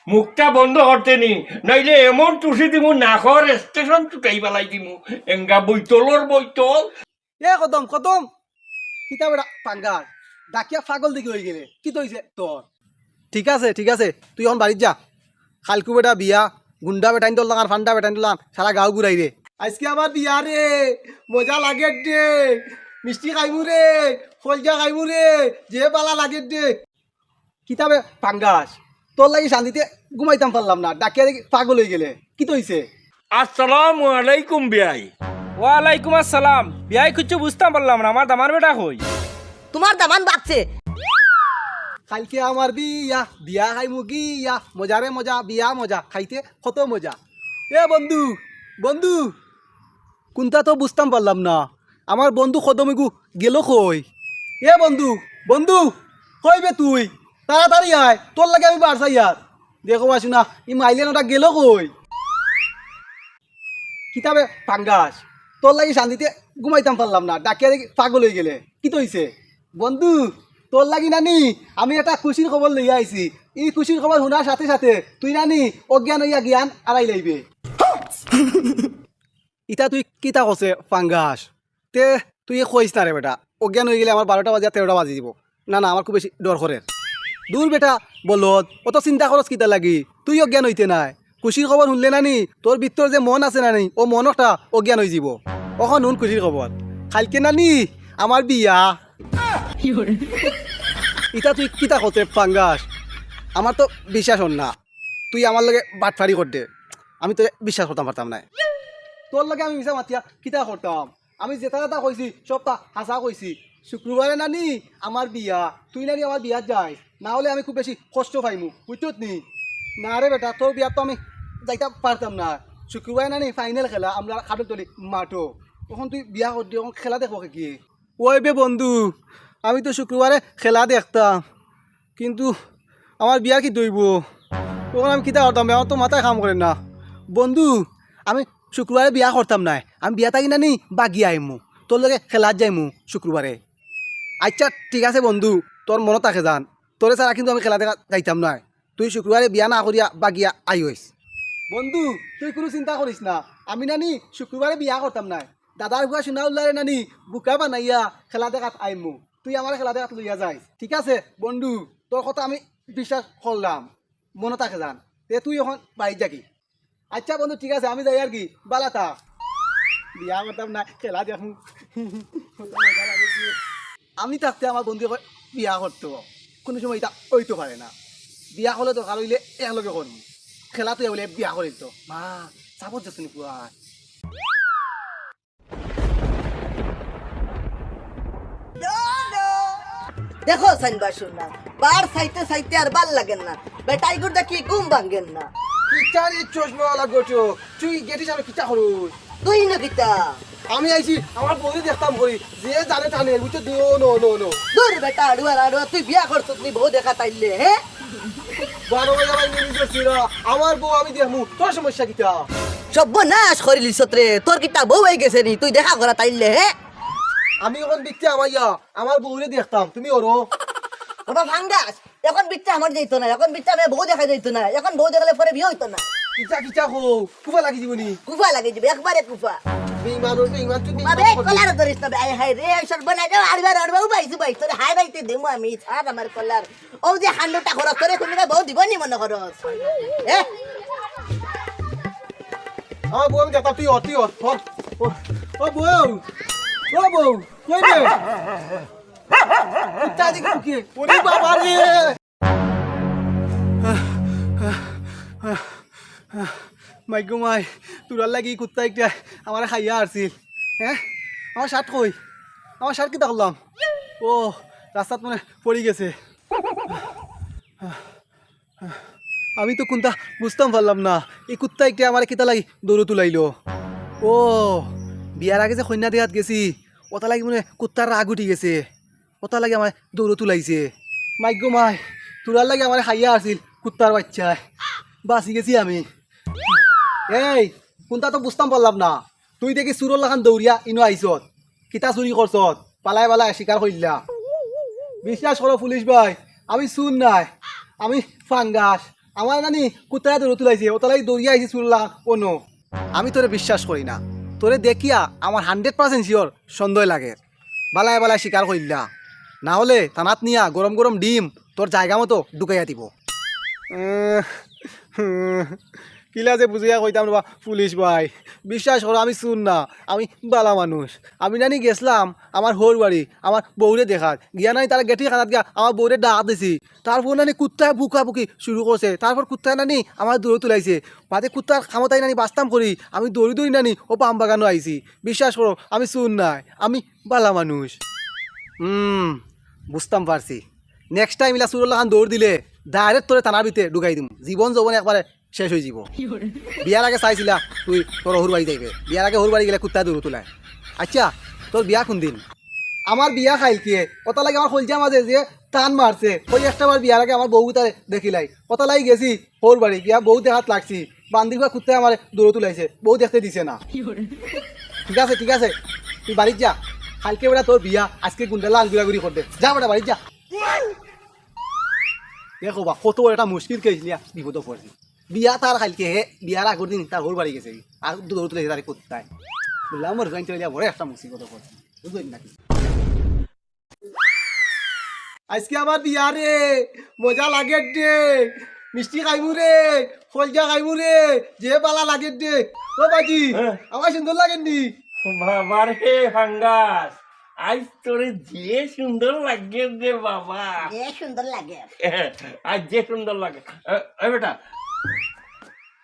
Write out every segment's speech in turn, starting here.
মুখটা বন্ধ করতে নি, নইলে এমন টুসি দিমু নাকর স্টেশন চুটাই পেলাই দিমু। এঙ্গা বইতলর বইতল। এ কদম কদম কিতা বেটা পাঙ্গার ডাকিয়া পাগল দেখি হয়ে গেলে কি তো হইছে তোর? ঠিক আছে তুই এখন বাড়ির যা। খালকু বেটা বিয়া, গুন্ডা বেটাইন তোলাম আর ফান্ডা বেটাইন তোলাম সারা গাঁও ঘুরাই রে। আজকে আমার বিয়া রে, মজা লাগে রে, মিষ্টি খাইমু রে, ফলজা খাইমু রে, যে বালা লাগে রে। কিতাবে পাঙ্গাস তোর লাগি শান্তিতে ঘুমাইতাম পারলাম না, ডাকিয়া দেখি পাগল হয়ে গেলে কি তো হইছে? আসসালামু আলাইকুম বিয়াই। ওয়ালাইকুম আসসালাম। বিয়াই কিছু বুঝতাম পারলাম না, আমার দামার বেটা কই? তোমার দামান বাড়ছে। কালকে আমার বিয়া, বিয়া খাইমু গিয়া, মজা রে মজা, বিয়া মজা, খাইতে কত মজা। এ বন্ধু বন্ধু, কোনটা তো বুঝতাম পারলাম না, আমার বন্ধু কদমিগু গেল কই? এ বন্ধু বন্ধু, কই বে তুই? তাড়াতাড়ি আয়, তোর লাগে আমি বাড়ছাই আর। দেখো আসু না, ই মাইলেন ওটা গেল কই? কিতাবে পাঙ্গাস তোর লাগি শান্তিতে ঘুমাইতাম পারলাম না, ডাকিয়া দেখি পাগল হয়ে গেলে কি তো হইছে? বন্ধু তোর লাগি নানি আমি একটা খুশির খবর লইয়া আইছি। এই খুশির খবর শোনার সাথে সাথে তুই নানি অজ্ঞান হইয়া জ্ঞান আড়াই লাইবে। ইটা তুই কিতা কছে পাঙ্গাস? তে তুই কইস না রে বেটা, অজ্ঞান হয়ে গেলে আমার 12টা বাজে 13টা বাজি দিব। না না, আমার খুব বেশি ডর করে। দূর বেটা বলত, অত চিন্তা করস কিতা লাগি? তুই অজ্ঞান হইতে নাই, খুশির খবর শুনলে নানি তোর ভিতর যে মন আছে নানি ও মনটা অজ্ঞান হয়ে যাব। অখন শুন খুশির খবর, কালকে নানি আমার বিয়া। ইটা তুই কিতা করতে পাঙ্গাস? আমার তো বিশ্বাস হন না, তুই আমার লগে বাটফারি করতে। আমি তো বিশ্বাস করতাম পারতাম না, তোর লগে আমি মিশা মাতিয়া কিতা করতাম? আমি যেটা যেটা কইছি সবটা হাসা কইছি। শুক্রবারে নানি আমার বিয়া, তুই নানি আমার বিয়াত যাই, না হলে আমি খুব বেশি কষ্ট পাইমু, বুঝছত নি? না রে বেটা, তোর বিয়াত তো আমি যাইতে পারতাম না। শুক্রবারে নানি ফাইনাল খেলা আমরা খাটে তলি মাঠো, তখন তুই বিয়া করতি, তখন খেলা দেখো কি? ওই বে বন্ধু, আমি তো শুক্রবারে খেলা দেখতাম, কিন্তু আমার বিয়া কি দইব? তখন আমি কিতা করতাম? আমার তো মাথায় কাম করে না। বন্ধু আমি শুক্রবারে বিয়া করতাম না, আমি বিয়া থাকি নানি বাগিয়ে আইমু, তোর লগে খেলাত যাইমু শুক্রবারে। আচ্ছা ঠিক আছে বন্ধু, তোর মনত থাকে যান, তোরে ছাড়া কিন্তু আমি খেলা দেখা যাইতাম না। তুই শুক্রবারে বিয়া না করিয়া বাগিয়া আই হইস। বন্ধু তুই কোনো চিন্তা করিস না, আমি নানি শুক্রবারে বিয়া করতাম না। দাদার বুয়া শোনা উল্লারে নানি বুকা বানাইয়া খেলা দেখাত আইমু, তুই আমার খেলা দেখাত লইয়া যাইস। ঠিক আছে বন্ধু, তোর কথা আমি বিশ্বাস করলাম, মনে থাকে যান। তে তুই এখন বাড়ি যাকি। আচ্ছা বন্ধু ঠিক আছে, আমি যাই আর কি, বালাতা বিয়া করতাম না খেলা দেখুন। আমি থাকতে আমার বন্ধু এখন বিয়া করতো, কোনো সময় এটা ওইতে পারে না। বিয়া করলে দরকার হইলে একলগে করবো, খেলাতো বলে বিয়া করিল তো মা চাপত যাচ্ছে নি পুরা। দেখো সাইনবা শুননা, বার সাইতে সাইতে আর ভাল লাগেন না, বেটাই গুড় দেখি ঘুম ভাঙ্গেন না। কিচার এই চশমাওয়ালা গোটো, তুই গেটি যাবে কিতা করুস? তুই না কিতা? আমি আইছি আমার বউরে দেখতাম করি, যে জানে টানে বুঝছো। নো নো নো নো, দূর বেটা আড়ুয়া আড়ুয়া, তুই বিয়া করছ নি বউ দেখা তাইলে? হ্যাঁ 12 বাজে আমার নিয়ে ছিল, আমার বউ আমি দেখমু, তোর সমস্যা কিতা? সর্বনাশ করিলিস রে, তোর কিতা বউ হয়ে গেছে নি, তুই দেখা করা তাইলে? হ্যাঁ আমি এখন বিচ্ছে আমাইয়া আমার বউরে দেখতাম, তুমি ওরো বাবা ভাঙ্গাস, এখন বিচ্চা আমার যাইতো না, এখন বিচ্চা আমি বউ দেখা যাইতো না, এখন বউ দেখালে পরে বিয়ে হইতো না। কিচা কিচা হো কুবা লাগি জীবনি, কুফা লাগে যাবে একবারে কুফা। বেঈমান বেঈমান তুই আরে কলার ধরিস না, আয় হায় রে সর্বনাশ, আড়বার আড়বাও বাইছি বাইছি তোরে হাই বাইতে দেমু আমি, ছাড় আমার কলার। ও যে হান্ডুটা খরচ করে তুমি বউ দিব নি মনে খরচ? এ আমার বউ আমি দেখতাম, তুই অতি অত ও বউ, ও বউ কই রে? কিতা দিকে কি ওরে বাবা রে। মাইগো মাই, তোরার লাগি কুত্তা একটা আমার খাইয়া আসছিল। হ্যাঁ আমার শার্ট কই? আমার শার্ট কিতা করলাম? ও রাস্তাত মানে পড়ে গেছে। আমি তো কোনটা বুঝতাম পারলাম না, এই কুত্তা একটা আমার কিতা লাগি দৌড় তুলাইলো। ও বিয়ার আগে যে কন্যা দেহাত গেছি, ওটা লাগি মানে কুত্তার রাগ উঠি গেছে, ওটা লাগে আমার দৌড় তুলাইছে। মাইগো মাই, তোরার লাগে আমার খাইয়া আসছিল কুত্তার বাচ্চায়, বাঁচি গেছি আমি। এই কোনটা তো বুঝতাম পারলাম না, তুই দেখি চুরর লাখান দৌড়িয়া ইনো আইছত, কিতা চুরি করছত, পালাই পালাই স্বীকার করিলা। বিশ্বাস করো পুলিশ ভাই, আমি চুর নাই, আমি ফাঙ্গাস, আমার নানি কুত্তায় দৌড় তুলাইছে ওতলাই দৌড়িয়ে আইছি শুনলা কোনো আমি তোরে বিশ্বাস করি না তোরে দেখিয়া আমার 100% শিওর সন্দেহ লাগে বালায় বালায় স্বীকার করিলা না হলে থানাত নিয়া গরম গরম ডিম তোর জায়গা মতো ঢুকাইয়া দিব কিলা যে বুঝিয়া কইতাম রা পুলিশ ভাই বিশ্বাস করো আমি শুন না আমি বালা মানুষ আমি নানি গেছিলাম আমার হোর বাড়ি আমার বউরে দেখাত গিয়া নানি তারা গেটি খানাত গিয়া আমার বউরে ডাক দিছি তারপর নানি কুত্তায় বুকি শুরু করছে তারপর কুত্তায় নানি আমার দৌড়ে তুলাইছে বাদে কুত্তার খামতাই নানি বাঁচতাম করি আমি দৌড়ি নানি ও পাম বাগানো আইছি বিশ্বাস করো আমি শুন নাই আমি বালা মানুষ বুঝতাম পারছি নেক্সট টাইম ইলা সুরুল্লাহ খান দৌড় দিলে ডাইরেক্ট তোরে থানার ভিতরে ঢুকাই দিম জীবন যৌবন একবারে শেষ হয়ে যাব বিয়ার আগে চাইছিলা তুই তোর হর বাড়ি যাইবে বিয়ার আগে হর বাড়ি গেলে কুত্তা দৌড় তোলায় আচ্ছা তোর বিয়া কোন দিন আমার বিয়া খাইল কে কত লাগে আমার হলজা মাঝে যে টান মারছে ওই একটা বার বিয়ার আগে আমার বউ তারে দেখিলাই কত লাগি গেছি হর বাড়ি গিয়া বউ দেখাত লাগছি বান্দির বা কুত্তায় আমার দৌড় তুলাইছে বউ দেখতে দিছে না ঠিক আছে তুই বাড়ির যা কালকে বেড়া তোর বিয়া আজকে গুন্ডালা আঙ্গুলাগুড়ি করতে যা বেটা বাড়ির যা দেখো বা কত একটা মুশকিল কেছিলিয়া বিপদ পড়ছি বিয়া তার কালকে হে বিয়ার আগর দিন তার হোর বাড়ি গেছে আর দৌড় তুলেছে তার কোথায় বললাম আমার জয়েন্ট চলে বড় একটা মুসিবত পড়ছি বুঝলি নাকি আজকে আমার বিয়া রে মজা লাগে দে মিষ্টি খাইমু রে ফলজা খাইমু রে যে বালা লাগে দে ও বাজি আমার সুন্দর লাগেননি বাবার হে ফাঙ্গাস আজ তোরে যে সুন্দর লাগে রে বাবা যে সুন্দর লাগে আজ যে সুন্দর লাগে এ বেটা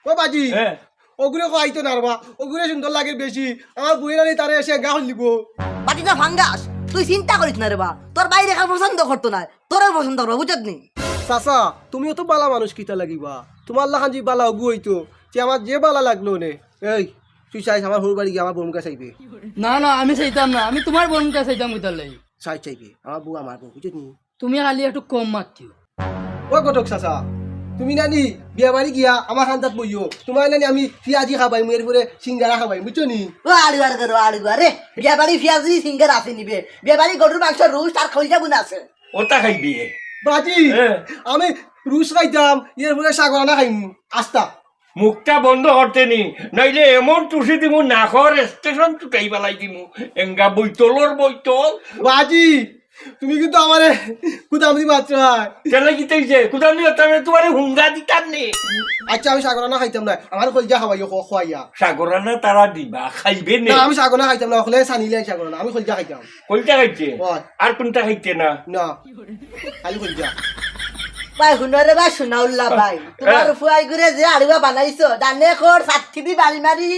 ও বাজি হ্যাঁ ওগুলো খাইতো না রা ওগুলো সুন্দর লাগে বেশি আমার বইরা নেই তারে এসে গা হলিব বাটি না ফাঙ্গাস তুই চিন্তা করিস না রে বা তোর বাইরে খাওয়া পছন্দ করতো না তোর পছন্দ করবো বুঝত নি চাচা তুমিও তো বালা মানুষ কিতা লাগিবা তোমার লাখান যে বালা অগু হইতো যে আমার যে বালা লাগলো নে এই তুই চাইছ আমার হর বাড়ি গিয়ে আমার বোনকে চাইবে না না আমি চাইতাম না আমি তোমার বোনকে চাইতাম কইতার লাগি চাইবে আমার বউ আমার বউ বুঝলি তুমি খালি একটু কম মারতিও ও ঘটক চাচা তুমি নানি বিয়া বাড়ি গিয়া আমার খান্দাত বইও তোমার নানি আমি পিয়াজি খাবাই মুয়ের পরে সিঙ্গারা খাবাই বুঝছো নি ও আড়িবার করো আড়িবার রে বিয়া বাড়ি পিয়াজি সিঙ্গার আছে নিবে বিয়া বাড়ি গরুর মাংস রুশ আর খলজা বুন আছে ওটা খাইবি বাজি হ্যাঁ। আমি রুশ খাইতাম এর পরে সাগরানা খাইম আস্তা মুখটা বন্ধ করতে নি নাইলে এমন টুসি দিমু নাখর স্টেশন চুটাই পেলাই দিমু এঙ্গা বইতলর বইতল বাজি তুমি কিন্তু আমারে কুদামদি মাত্র কেলে গিতেইছে কুদাম নি আমি তোমারে হুঙ্গা দিতাম নি আচ্ছা আমি সাগরানা খাইতাম না আমার কলজা খাওয়াইও খোয়াইয়া সাগরানা তারা দিবা খাইবে নে না আমি সাগরানা খাইতাম না ওখানে সানিলে সাগরানা আমি কলজা খাইতাম কোনটা খাইছে হয়। আর কোনটা খাইতে না না খালি কলজা ভাই হুনরে বা শুনাউল্লা ভাই তোমার ফুয়াই করে যে আড়িবা বানাইছো ডানে কর সাথী দি বাড়ি মারি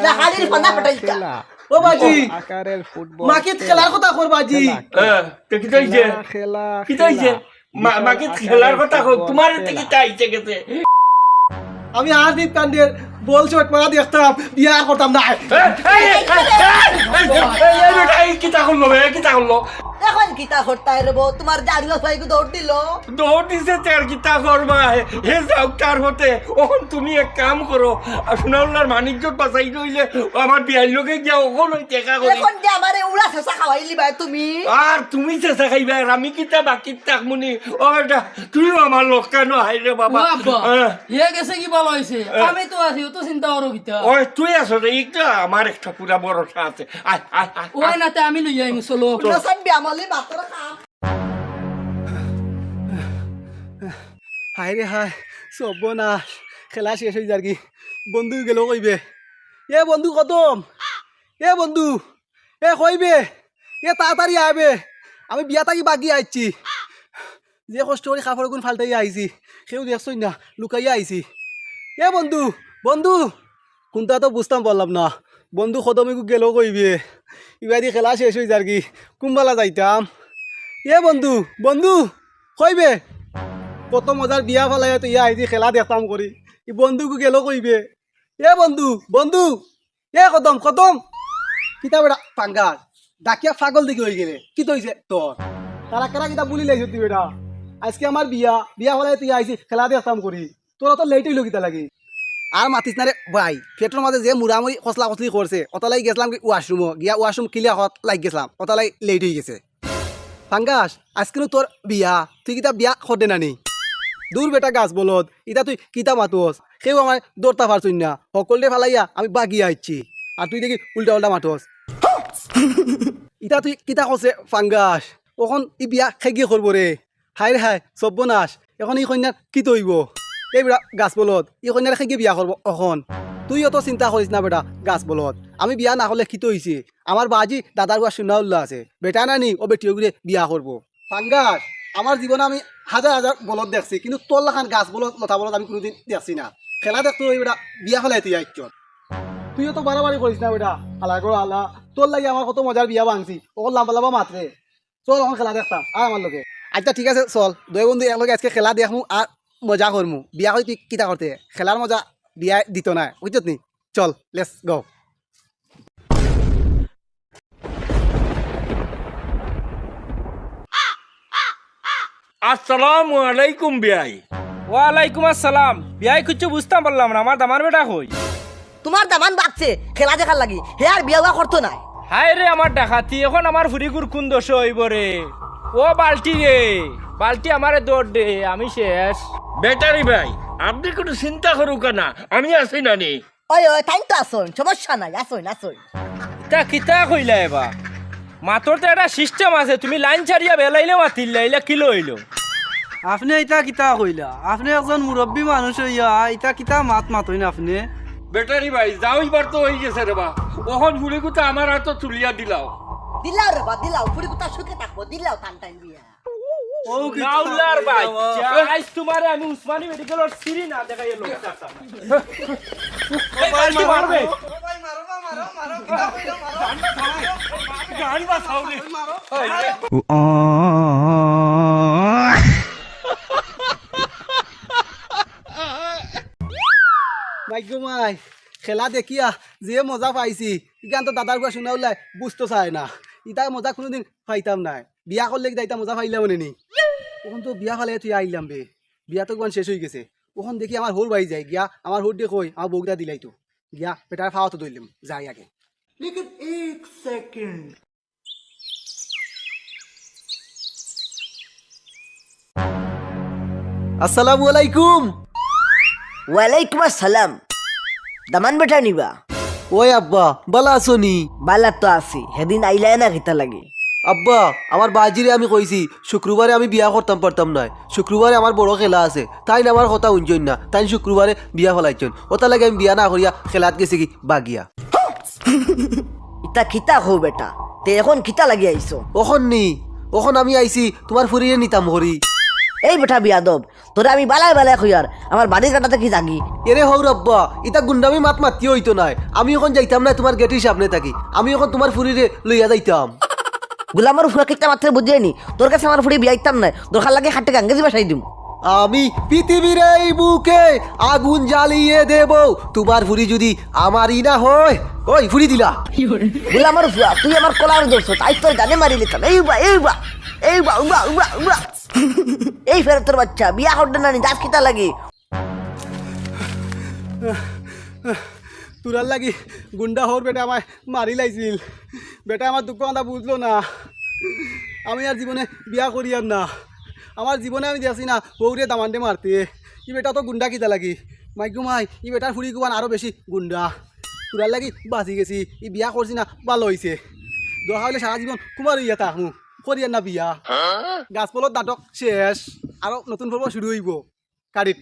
লাহালির ফনা ফটাইছা ও বাজি মাকে খেলার কথা কর বাজি তো কি কইছে কি কইছে মাকে খেলার কথা কই তোমার থেকে চাইছে গেছে আমি হাসিব কান্দের বল শট মারা দেখতাম বিয়া করতাম না এই কিতা করলো কিতা করলো এখন কিতা করতাই রে বউ তোমার জাড়িবা ফুয়াই কো দৌড় দিল দৌড় দিছে তের কিতা করবা হে যাও তার হতে ওখন তুমি এক কাম করো সোনাউল্লার মানিকজত বাঁচাই রইলে আমার বিয়ার লোকে গিয়া ওখন ওই টেকা করি এখন যে আমারে উড়া শেষা খাওয়াইলি ভাই তুমি আর তুমি চেষ্টা খাইবা আর আমি কিতা বাকি থাকমুনি ও বেটা তুইও আমার লোক কেন হাইরে বাবা ও আব্বা হে গেছে কি ভালো হইছে আমি তো আছি ও তো চিন্তা করো কিতা ওই তুই আছো রে একটা আমার একটা পুরা ভরসা আছে আয় আয় আয় ওই নাতে আমি লই আইমু চলো না সাবি আমলি মাত্র খাম হায় রে হায় সব না খেলা শেষ হয়ে যার কি বন্ধু গেল কইবে এ বন্ধু কদম এ বন্ধু এ কইবে এ তাড়াতাড়ি আইবে আমি বিয়া থাকি বাগি আইছি যে কষ্ট করে কাপড় গুণ ফালতাই আইছি সেও দেখছই না লুকাইয়া আইছি এ বন্ধু বন্ধু কোনটা তো বুঝতাম পারলাম না বন্ধু কদমে গেল কইবে ইবাদি খেলা শেষ হয়ে যার কি কুম্বালা যাইতাম এ বন্ধু বন্ধু কইবে কত মজার বিয়া ফেলাই তো ইয়া আইজি খেলা দেখতাম করি ই বন্ধুকে গেল কইবে এ বন্ধু বন্ধু এ কদম কদম কিতা বেটা পাঙ্গাল ডাকিয়া পাগল দেখি হয়ে গেলে কি তৈছে তোর তারা কারা কিতা বুলি লাইছ তুই বেটা আজকে আমার বিয়া বিয়া ফেলাই তুই আইছি খেলা দেখতাম করি তোর অত লেট হইল কিতা লাগি আর মাতিস না রে ভাই পেটের মাঝে যে মুড়ামুড়ি কসলা কসলি করছে অতলাই গেছিলাম ওয়াশরুমও গিয়া ওয়াশরুম ক্লিয়ার হত লাগ গেছিলাম অতলাই লেট হয়ে গেছে পাঙ্গাস আজকে তোর বিয়া তুই কিতা বিয়া খদে নানি দূর বেটা গাছ বলদ ইটা তুই কিতা মাতোস সেও আমার দৌড়তা পারছুন না সকলে ফালাইয়া আমি বাগিয়া আইছি আর তুই দেখি উল্টা উল্টা মাতোস ইটা তুই কিতা কছে ফাঙ্গাস ওখন ই বিয়া খেগিয়ে করবো রে হাই রে হাই সব্যনাশ এখন ই কন্যার কি তৈব এই বেটা গাছ বলদ ই কন্যার খেগিয়ে বিয়া করবো এখন তুই অত চিন্তা করিস না বেটা গাছ বলদ আমি বিয়া না হলে কি তৈছে আমার বাজি দাদার গুয়া সুন্নাউল্লাহ আছে বেটা নানি ও বেটিও ঘুরে বিয়া করবো ফাঙ্গাস আমার জীবনে আমি হাজার হাজার বলদ দেখছি কিন্তু তোর লাখান গাছ বলদ লতা বলদ আমি কোনোদিন দেখছি না খেলা দেখতো ওই বেটা বিয়া ফেলাই তুই আইচ তুইও তো বাড়াবাড়ি করিস না বেটা হালা করো হালা তোর লাগে আমার কত মজার বিয়া ভাঙছি ও লাম্বা লাম্বা মাত্রে চল এখন খেলা দেখতাম আর আমার লোকে আচ্ছা ঠিক আছে চল দুই বন্ধু একলগে আজকে খেলা দেখমু আর মজা করমু বিয়া করে তুই কিতা করতে খেলার মজা বিয়া দিত না বুঝত নি চল লেটস গো আসসালামু আলাইকুম বিয়াই। ওয়ালাইকুম আসসালাম। বিয়াই খুঁজছো বুঝতাম পারলাম না, আমার দামার বেটা কই? তোমার দামান বাগছে খেলা দেখার লাগি হে আর বিয়া করতো না। হায় রে আমার ডাকাতি, এখন আমার ফুরিগুর কোন দোষ হইব রে? ও বালটি রে, বালটি আমারে দৌড় দে, আমি শেষ। বেটারি ভাই আপনি কোনো চিন্তা করুক না, আমি আছি নানি। ওই ওই তাই তো আসুন, সমস্যা নাই, আসুন আসুন। তা কিতা কইলা এবা? মাতর তো একটা সিস্টেম আছে, তুমি লাইন ছাড়িয়া বেলাইলে মাতিল লাইলা কি লইলো? আপনি এটা কিতা কইলা? আপনি একজন মুরব্বী মানুষ হইয়া এটা কিতা মাত মাতই না আপনি? বেটারি ভাই যাও এবার তো হয়ে গেছে রে বা, ওখন ঘুরে গুতে আমার হাত তুলিয়া দিলাও। দিলাও রে বা দিলাও, ফুড়ি কুতা সুখে থাকবো, দিলাও টান টান বিয়া। ও কিতা নাউলার ভাই, আজ তোমারে আমি উসমানী মেডিকেলের সিরি না দেখাইয়া লোক চাচ্ছা। এই বালতি মারবে। গান বাসাও রে। মাইগো মাই খেলা দেখিয়া যে মজা পাইছি ইগান তো দাদার গুয়া শুনা ওলাই বুঝতে চায় না ইটা মজা কোনোদিন পাইতাম নাই বিয়া করলে কি ইটা মজা পাইলাম নি ওখান তো বিয়া ফালে তুই আইলাম বে বিয়া তো শেষ হয়ে গেছে ওখান দেখি আমার হোর বাই যায় গিয়া আমার হোর দিয়ে কই আমার বউটা দিলাই তো গিয়া পেটার খাওয়া তো দইলাম যাই আগে আসসালামু আলাইকুম ওয়ালাইকুম আসসালাম। দামান বেটা নিবা? ওই আব্বা বালা আসনি বালা তো আছি, সেদিন আইলাই না কিতা লাগে? আব্বা আমার বাজিরে আমি কইছি শুক্রবারে আমি বিয়া করতাম পারতাম না, শুক্রবারে আমার বড় খেলা আছে, তাই না আমার কথা উঞ্চন না, তাই শুক্রবারে বিয়া ফেলাইছেন, ওটা লাগে আমি বিয়া না করিয়া খেলাত গেছি কি বাগিয়া। ইতা কিতা হো বেটা, তে এখন কিতা লাগি আইছো? ওখন নি ওখন আমি আইছি তোমার ফুরিয়ে নিতাম হরি। এই বেটা বিয়াদব, তোরে আমি বালাই বালাই কইয়ার আমার বাড়ির কাটাতে কি জাগি? এরে হৌর আব্বা ইটা গুন্ডামি মাত মাতি হইতো নাই, আমি এখন যাইতাম না তোমার গেটির সামনে থাকি, আমি এখন তোমার ফুরিরে লইয়া যাইতাম। গুলামার ফুয়া কিতা মাত্র বুঝিয়ে নি, তোর কাছে আমার ফুড়ি বিয়াইতাম না, দরকার লাগে হাটে গাঙ্গেজি বাসাই দিম। আমি পৃথিবীর এই বুকে আগুন জ্বালিয়ে দেব তোমার ফুরি যদি আমারই না হয়। ওই ফুরি দিলা গুলামার ফুয়া তুই আমার কলার ধরছ, তাই তোর গানে মারি নিতাম। এই বা এই বা এই বা উবা উবা উবা এই ফের তোর বাচ্চা বিয়া করতে না নি, যাস কিতা লাগে? তোরার লাগি গুন্ডা হোর বেটা আমায় মারি লাইছিল, বেটা আমার দুঃখ কথা বুঝলো না, আমি আর জীবনে বিয়া করি আর না, আমার জীবনে আমি দেখছি না বউরে দামান্ডে মারতে, ই বেটা তো গুন্ডা কিতা লাগি মাইকু মাই, ই বেটার ফুড়ি কুবান আরো বেশি গুন্ডা, তোরার লাগি বাঁচি গেছি, ই বিয়া করছি না ভালো হয়েছে, দরকার হলে সারা জীবন কুমার ইয়া তাহমু করিয়ার না বিয়া, গাছপলত নাটক শেষ, আরো নতুন পর্ব শুরু হইব কারিত।